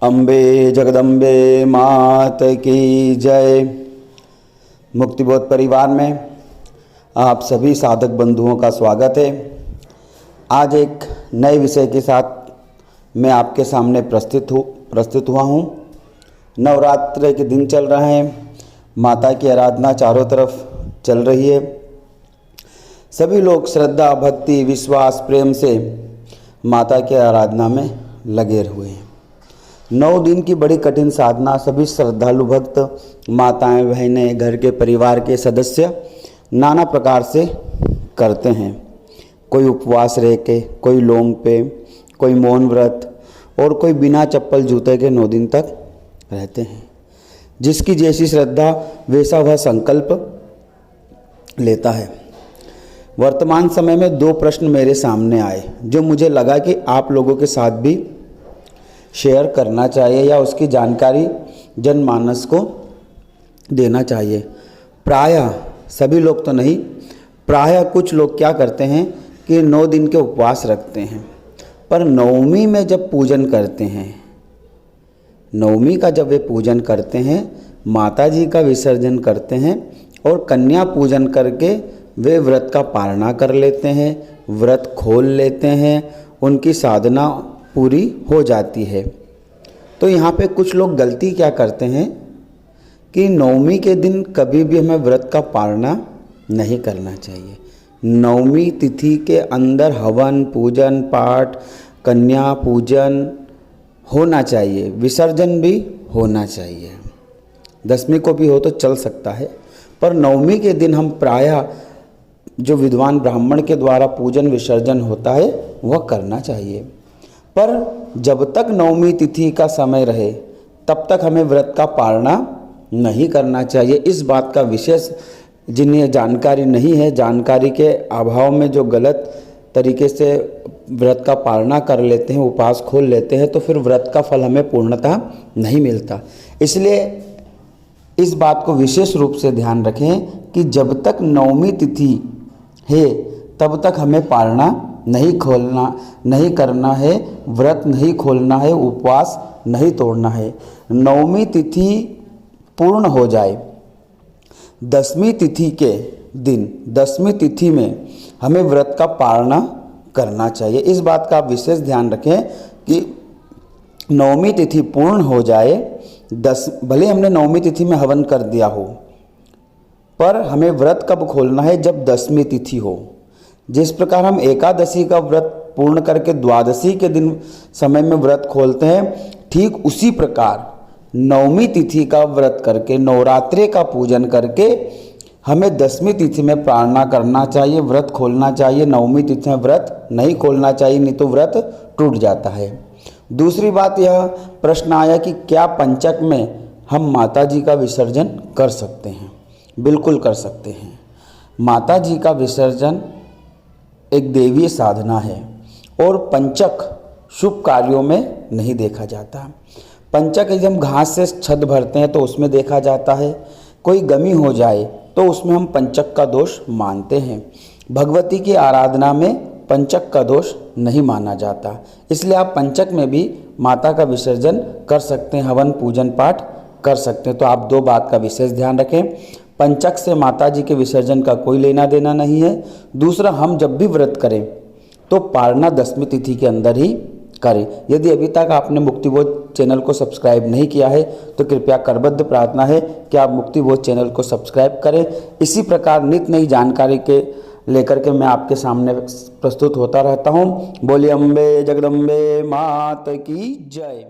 अम्बे जगदम्बे मात की जय। मुक्तिबोध परिवार में आप सभी साधक बंधुओं का स्वागत है। आज एक नए विषय के साथ मैं आपके सामने प्रस्तुत हुआ हूँ। नवरात्र के दिन चल रहे हैं, माता की आराधना चारों तरफ चल रही है। सभी लोग श्रद्धा, भक्ति, विश्वास, प्रेम से माता की आराधना में लगे हुए हैं। 9 दिन की बड़ी कठिन साधना सभी श्रद्धालु भक्त, माताएं, बहनें, घर के परिवार के सदस्य नाना प्रकार से करते हैं। कोई उपवास रह के, कोई लोंग पे, कोई मौन व्रत और कोई बिना चप्पल जूते के 9 दिन तक रहते हैं। जिसकी जैसी श्रद्धा वैसा वह संकल्प लेता है। वर्तमान समय में 2 प्रश्न मेरे सामने आए जो मुझे लगा कि आप लोगों के साथ भी शेयर करना चाहिए या उसकी जानकारी जनमानस को देना चाहिए। प्रायः सभी लोग तो नहीं, प्रायः कुछ लोग क्या करते हैं कि 9 दिन के उपवास रखते हैं, पर नवमी में जब पूजन करते हैं, नवमी का जब वे पूजन करते हैं, माता जी का विसर्जन करते हैं और कन्या पूजन करके वे व्रत का पारणा कर लेते हैं, व्रत खोल लेते हैं, उनकी साधना पूरी हो जाती है। तो यहाँ पे कुछ लोग गलती क्या करते हैं कि नवमी के दिन कभी भी हमें व्रत का पारणा नहीं करना चाहिए। नवमी तिथि के अंदर हवन, पूजन, पाठ, कन्या पूजन होना चाहिए, विसर्जन भी होना चाहिए। 10वीं को भी हो तो चल सकता है, पर नवमी के दिन हम प्रायः जो विद्वान ब्राह्मण के द्वारा पूजन विसर्जन होता है वह करना चाहिए। पर जब तक नवमी तिथि का समय रहे तब तक हमें व्रत का पारणा नहीं करना चाहिए। इस बात का विशेष जिन्हें जानकारी नहीं है, जानकारी के अभाव में जो गलत तरीके से व्रत का पारणा कर लेते हैं, उपवास खोल लेते हैं, तो फिर व्रत का फल हमें पूर्णतः नहीं मिलता। इसलिए इस बात को विशेष रूप से ध्यान रखें कि जब तक नवमी तिथि है तब तक हमें पारणा नहीं करना है, व्रत नहीं खोलना है, उपवास नहीं तोड़ना है। नवमी तिथि पूर्ण हो जाए, 10वीं तिथि के दिन, 10वीं तिथि में हमें व्रत का पारणा करना चाहिए। इस बात का आप विशेष ध्यान रखें कि नवमी तिथि पूर्ण हो जाए, भले हमने नवमी तिथि में हवन कर दिया हो, पर हमें व्रत कब खोलना है? जब 10वीं तिथि हो। जिस प्रकार हम एकादशी का व्रत पूर्ण करके द्वादशी के दिन समय में व्रत खोलते हैं, ठीक उसी प्रकार नवमी तिथि का व्रत करके, नवरात्रि का पूजन करके हमें 10वीं तिथि में पारणा करना चाहिए, व्रत खोलना चाहिए। नवमी तिथि में व्रत नहीं खोलना चाहिए, नहीं तो व्रत टूट जाता है। दूसरी बात, यह प्रश्न आया कि क्या पंचक में हम माता जी का विसर्जन कर सकते हैं? बिल्कुल कर सकते हैं। माता जी का विसर्जन एक देवीय साधना है और पंचक शुभ कार्यों में नहीं देखा जाता। पंचक यदि हम घास से छत भरते हैं तो उसमें देखा जाता है। कोई गमी हो जाए तो उसमें हम पंचक का दोष मानते हैं। भगवती की आराधना में पंचक का दोष नहीं माना जाता। इसलिए आप पंचक में भी माता का विसर्जन कर सकते हैं, हवन पूजन पाठ कर सकते हैं। तो आप 2 बात का विशेष ध्यान रखें। पंचक से माता जी के विसर्जन का कोई लेना देना नहीं है। दूसरा, हम जब भी व्रत करें तो पारणा 10वीं तिथि के अंदर ही करें। यदि अभी तक आपने मुक्तिबोध चैनल को सब्सक्राइब नहीं किया है तो कृपया करबद्ध प्रार्थना है कि आप मुक्तिबोध चैनल को सब्सक्राइब करें। इसी प्रकार नित नई जानकारी के लेकर के मैं आपके सामने प्रस्तुत होता रहता हूँ। बोलिए अम्बे जगदम्बे मात की जय।